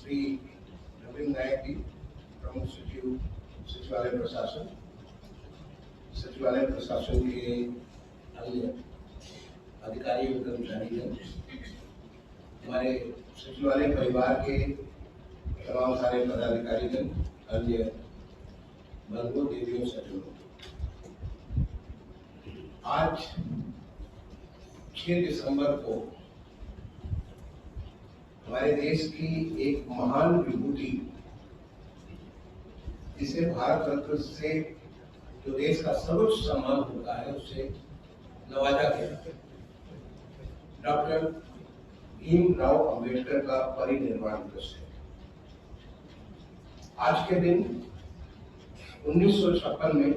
श्री रविंद्र नायक जी, प्रमुख सचिव सचिवालय प्रशासन के अन्य अधिकारी और कर्मचारी हैं, हमारे सचिवालय परिवार के तमाम सारे पदाधिकारीगण, अन्य बंधुओं, देवियों, सज्जनों, आज 6 दिसंबर को हमारे देश की एक महान विभूति, जिसे भारत रत्न से जो देश का सर्वोच्च सम्मान होता है उससे नवाजा गया, डॉक्टर भीमराव अंबेडकर का परिनिर्वाण दिवस है। आज के दिन 1956 में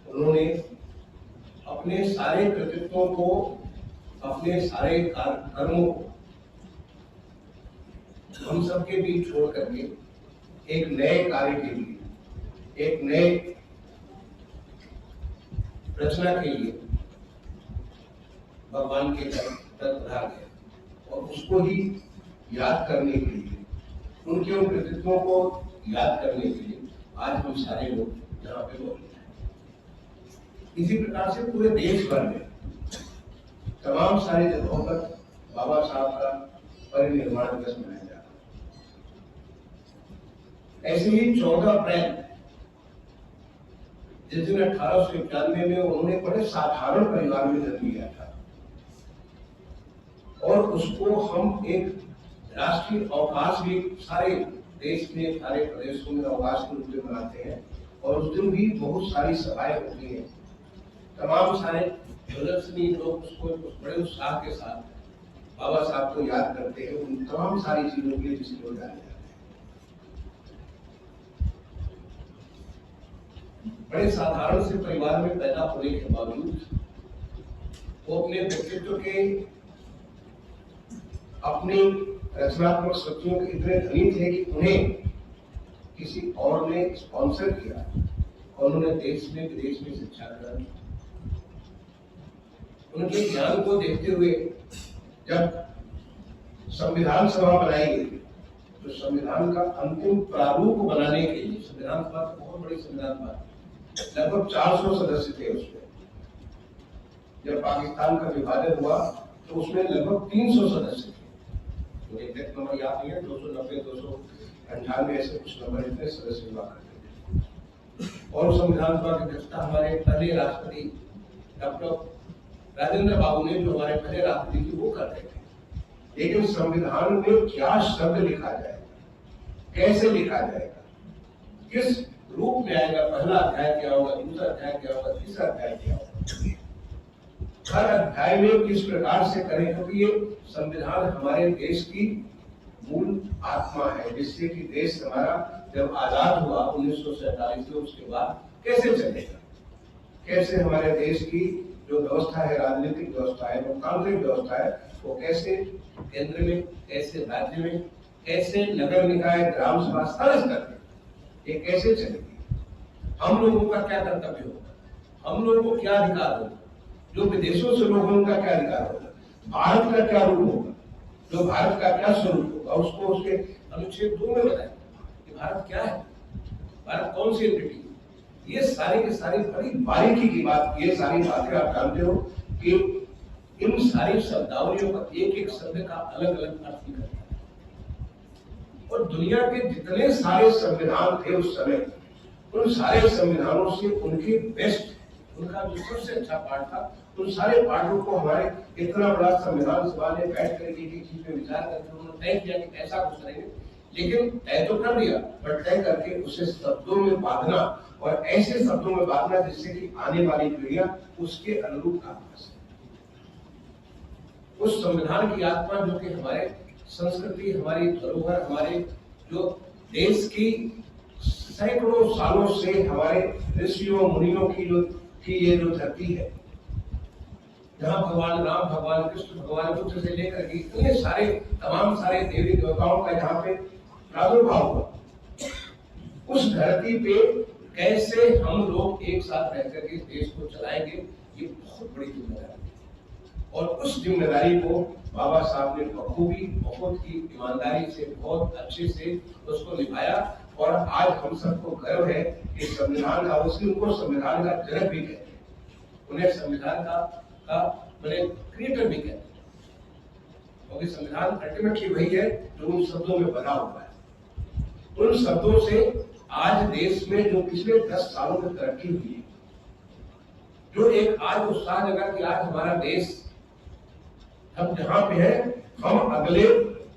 उन्होंने अपने सारे कृतित्वों को, अपने सारे कर्मों को हम सबके बीच छोड़ करके एक नए कार्य के लिए, एक नए रचना के लिए भगवान के तत्पधार गए, और उसको ही याद करने के लिए, उनके उन कृतित्वों को याद करने के लिए आज हम सारे लोग यहाँ पे मौजूद हैं। इसी प्रकार से पूरे देश भर में तमाम सारी जगहों पर बाबा साहब का परिनिर्वाण दिवस मनाया जा रहा है। ऐसे ही 14 अप्रैल, जिस दिन 1891 में उन्होंने बड़े साधारण परिवार में जन्म लिया था, और उसको हम एक राष्ट्रीय अवकाश भी सारे देश में, सारे प्रदेशों में अवकाश के रूप में मनाते हैं, और उस दिन भी बहुत सारी सभाएं होती हैं। तमाम सारे प्रदर्शनी लोग उसको बड़े उत्साह के साथ बाबा साहब को याद करते हैं, उन तमाम सारी चीजों के लिए जिसके वो जाने जाते हैं। बड़े साधारण से परिवार में पैदा होने के बावजूद वो अपने व्यक्तित्व के, अपनी रचनात्मक शक्तियों के इतने धनी थे कि उन्हें किसी और ने स्पॉन्सर किया, और उन्होंने देश में विदेश में शिक्षा ग्रहण की। उनके ज्ञान को देखते हुए जब संविधान सभा बनाई गई, तो संविधान का अंतिम प्रारूप बनाने के लिए, संविधान सभा तो बहुत बड़ी संविधान सभा, लगभग 400 सदस्य थे उसमें। जब पाकिस्तान का विभाजन हुआ तो उसमें लगभग 300 सदस्य थे, मुझे एग्जैक्ट नंबर याद नहीं है, 290, 298 ऐसे कुछ नंबर इतने सदस्य हुआ करते थे। और संविधान सभा की अध्यक्षता हमारे पहले राष्ट्रपति डॉक्टर राजेंद्र बाबू ने, जो हमारे पहले राष्ट्रपति थे, वो कर रहे थे। लेकिन संविधान में क्या शब्द लिखा जाएगा, कैसे लिखा जाएगा, किस रूप में आएगा, पहला अध्याय क्या होगा, दूसरा अध्याय क्या होगा, तीसरा अध्याय क्या होगा, हर अध्याय में किस प्रकार से करें, क्योंकि ये संविधान हमारे देश की मूल आत्मा है, जिससे कि देश हमारा जब आजाद हुआ 1947 में, उसके बाद कैसे चलेगा, कैसे हमारे देश की जो व्यवस्था है, राजनीतिक व्यवस्था है, लोकतांत्रिक व्यवस्था है, वो कैसे केंद्र में, कैसे राज्य में, कैसे नगर निकाय, ग्राम सभा, सारे स्तर पे ये कैसे चलेगी, हम लोगों का क्या कर्तव्य होगा, हम लोगों को क्या अधिकार होगा, जो विदेशों से लोग हैं उनका क्या अधिकार होगा, भारत का क्या रूप होगा, जो भारत का क्या स्वरूप होगा, उसको उसके अनुच्छेद 2 में बताएं कि भारत क्या है, भारत कौन सी एंटिटी है। ये सारी की सारी बड़ी बारीकी की बात, ये सारी बातें आप जानते हो कि इन सारी शब्दावलियों का एक एक शब्द का अलग अलग अर्थ निकलता है। और दुनिया के जितने सारे संविधान थे उस समय, उन सारे संविधानों से उनके बेस्ट, उनका जो सबसे अच्छा पार्ट था, उन सारे पार्टों को हमारे इतना बड़ा संविधान सभा ने बैठ कर एक चीज में विचार करके उन्होंने तय किया कि ऐसा कुछ करेंगे। लेकिन तय तो कर दिया, पर तय करके उसे शब्दों में बांधना, और ऐसे शब्दों में बांधना जिससे कि आने वाली पीढ़ियां उसके अनुरूप काम कर सके। उस संविधान की आत्मा जो कि हमारे संस्कृति, हमारी धरोहर, हमारे जो देश की सैकड़ों सालों से हमारे ऋषियों मुनियों की ये जो धरती है, जहाँ भगवान राम, भगवान कृष्ण, भगवान बुद्ध से लेकर के इतने सारे तमाम सारे देवी देवताओं का जहाँ पे प्रादुर्भाव हुआ, उस धरती पे कैसे हम लोग एक साथ रह करके देश को चलाएंगे, ये बहुत बड़ी जिम्मेदारी है। और उस जिम्मेदारी को बाबा साहब ने बखूबी बहुत ही ईमानदारी से बहुत अच्छे से उसको निभाया। और आज हम सबको गर्व है कि संविधान का, उसकी उनको संविधान का जनक भी कहते हैं, उन्हें संविधान का मैंने क्रिएटर भी कहते हैं, क्योंकि संविधान अल्टीमेटली वही है जो उन शब्दों में बना हुआ है। उन शब्दों से आज देश में जो पिछले 10 सालों में तरक्की हुई है, जो एक आज उत्साह जगा कि आज हमारा देश हम जहां पे है, हम अगले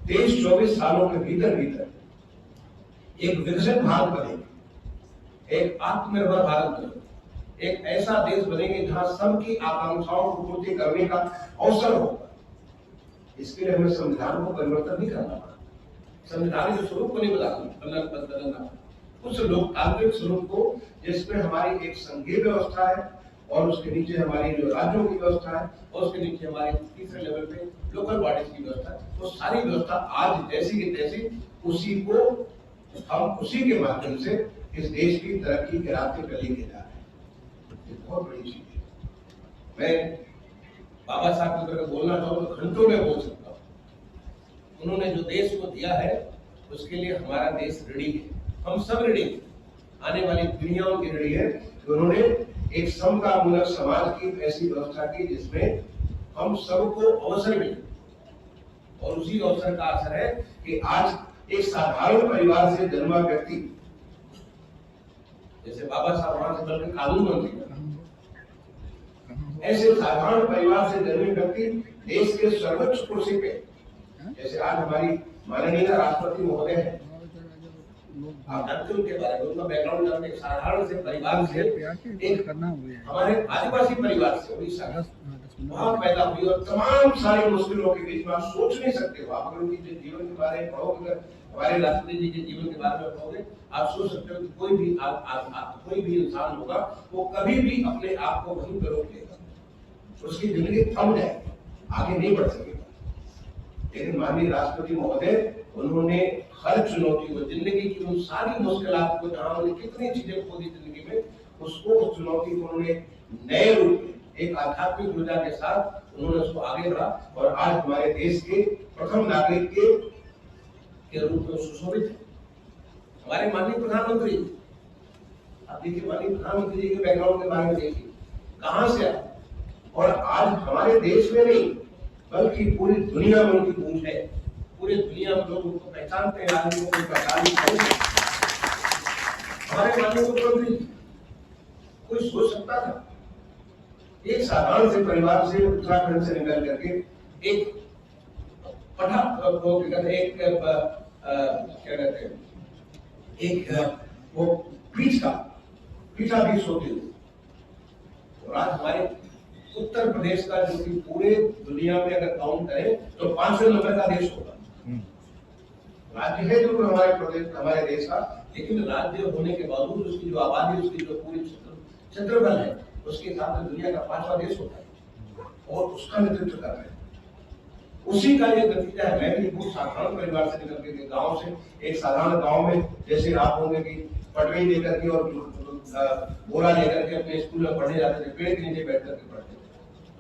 23-24 सालों के भीतर एक विकसित भारत बनेंगे, एक आत्मनिर्भर भारत बनेंगे, एक ऐसा देश बनेंगे जहां सबकी आकांक्षाओं को पूर्ति करने का अवसर होगा। इसके लिए हमें संविधान को परिवर्तन नहीं करना पड़ा, संविधान के स्वरूप को नहीं बदलना, उस लोकतांत्रिक स्वरूप को जिसमें हमारी एक संघीय व्यवस्था है और उसके नीचे हमारी जो राज्यों की व्यवस्था है और उसके नीचे हमारी तीसरे लेवल पे लोकल बॉडीज की व्यवस्था है, वो सारी व्यवस्था आज जैसी की तैसी उसी को हम उसी के माध्यम से इस देश की तरक्की के रास्ते पर लेके जा रहे हैं। ये बहुत बड़ी चीज है। मैं बाबा साहब की तरह बोलना चाहूँ तो घंटों में बोल सकता हूँ। उन्होंने जो देश को दिया है उसके लिए हमारा देश ऋणी है, हम सब ऋणी हैं। आने वाली पीढ़ियां उनकी ऋणी है कि उन्होंने एक समतामूलक समाज की ऐसी व्यवस्था की जिसमें हम सबको अवसर मिले, और उसी अवसर का असर है कि आज एक साधारण परिवार से जन्मा व्यक्ति, जैसे बाबा साहब वहां से बनकर कानून मंत्री, ऐसे साधारण परिवार से जन्मे व्यक्ति देश के सर्वोच्च कुर्सी पे, जैसे आज हमारी माननीय राष्ट्रपति महोदय है, आप जानते हैं उनके बारे में, उनका बैकग्राउंड जानते हैं। साधारण से परिवार से, एक हमारे आदिवासी परिवार से उड़ीसा वहां पैदा हुई, और तमाम सारी मुश्किलों के बीच में आप सोच नहीं सकते हो। आप अगर उनके जीवन के बारे में पढ़ोगे, हमारे राष्ट्रपति जी के जीवन के बारे में पढ़ोगे, आप सोच सकते हो कि कोई भी इंसान होगा वो कभी भी अपने आप को वहीं पर रोक लेगा, उसकी जिंदगी थम जाएगी, आगे नहीं बढ़ सकेगा। लेकिन माननीय राष्ट्रपति महोदय, उन्होंने हर चुनौती को, जिंदगी की उन सारी मुश्किलात को, जहां उन्होंने कितनी चीजें खो दी जिंदगी में, उसको, उस चुनौती को उन्होंने नए रूप में एक आध्यात्मिक ऊर्जा के साथ उन्होंने उसको आगे बढ़ा, और आज हमारे देश के प्रथम नागरिक के रूप में सुशोभित है। हमारे माननीय प्रधानमंत्री, आप देखिए माननीय प्रधानमंत्री जी के बैकग्राउंड के बारे में देखिए, कहां से आए, और आज हमारे देश में नहीं बल्कि पूरी दुनिया में उनकी गूंज है। पूरी दुनिया में लोग उनको पहचानते हैं, आदमी को पहचान नहीं। हमारे माननीय मुख्यमंत्री, कोई सोच सकता था एक साधारण से परिवार से, उत्तराखंड से निकल करके एक वो पीठाधीश होते हुए, और आज हमारे उत्तर प्रदेश का, जो कि पूरे दुनिया में अगर काउंट करें तो 5वें नंबर का देश होगा। राज्य है जो हमारे प्रदेश, हमारे देश का, लेकिन राज्य होने के बावजूद उसकी जो आबादी, उसकी जो पूरी क्षेत्रफल है, उसके हिसाब से दुनिया का 5वां देश होता है, और उसका नेतृत्व कर रहे हैं। उसी का ये नतीजा है। मैं भी बहुत साधारण परिवार से निकल के, गांव से, एक साधारण गांव में, जैसे आप होंगे कि पटरी लेकर के और बोरा लेकर के अपने स्कूल में पढ़ने जाते थे, पेड़ के नीचे बैठ करके पढ़ते थे।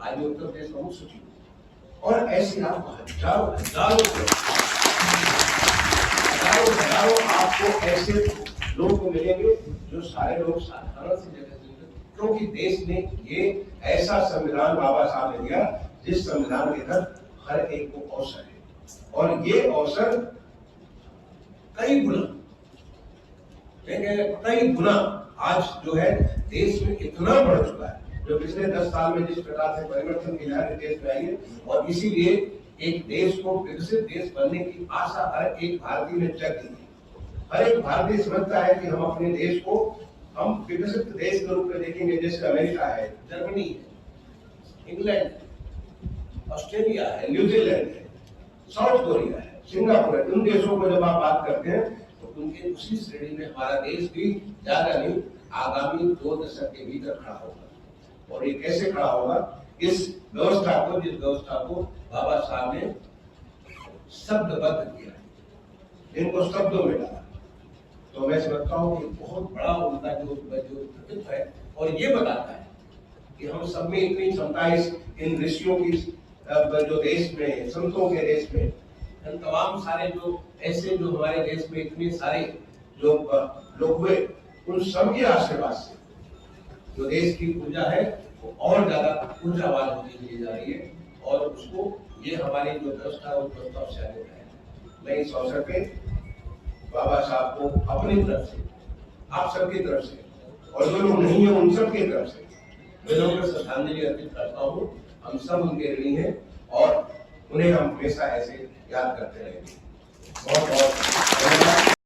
आज उत्तर प्रदेश का मुख्य सचिव, और ऐसे आप हजारों आपको ऐसे लोग मिलेंगे जो सारे लोग साधारण से जगह, क्योंकि देश ने ये ऐसा संविधान बाबा साहब ने दिया जिस संविधान के तहत हर एक को अवसर है, और ये अवसर कई गुना आज जो है देश में इतना बढ़ चुका है, जो पिछले 10 साल में जिस प्रकार से परिवर्तन की लहर देश में आई है, और इसीलिए एक देश को विकसित देश बनने की आशा हर एक भारतीय ने जग दी है। हर एक भारतीय समझता है कि हम अपने देश को हम विकसित देश के रूप में देखेंगे, जैसे अमेरिका है, जर्मनी है, इंग्लैंड, ऑस्ट्रेलिया है, न्यूजीलैंड है, साउथ कोरिया है, सिंगापुर है। उन देशों को जब आप बात करते हैं तो उनके उसी श्रेणी में हमारा देश भी ज्यादा नहीं, आगामी 2 दशक के भीतर खड़ा होगा। और ये कैसे खड़ा होगा? इस व्यवस्था को, जिस व्यवस्था को बाबा साहब ने शब्दबद्ध किया, इनको शब्दों में डाला, तो मैं समझता हूँ कि बहुत बड़ा उनका जो कृतित्व है, और ये बताता है कि हम सब में इतनी क्षमता है इन ऋषियों की जो देश में संतों के देश में तमाम सारे जो ऐसे जो हमारे देश में इतने सारे जो लोग हुए, उन सब के आशीर्वाद से जो देश की पूजा है वो और ज्यादा ऊर्जावान होती चली जा रही है, और उसको ये हमारी जो व्यवस्था है उस व्यवस्था से आगे बढ़ाएगा। मैं इस अवसर पे बाबा साहब को अपनी तरफ से, आप सबकी तरफ से, और जो लोग नहीं है उन सब की तरफ से मैं उनको श्रद्धांजलि अर्पित करता हूँ। हम सब उनके ऋणी हैं और उन्हें हम हमेशा ऐसे याद करते रहेंगे। बहुत बहुत धन्यवाद।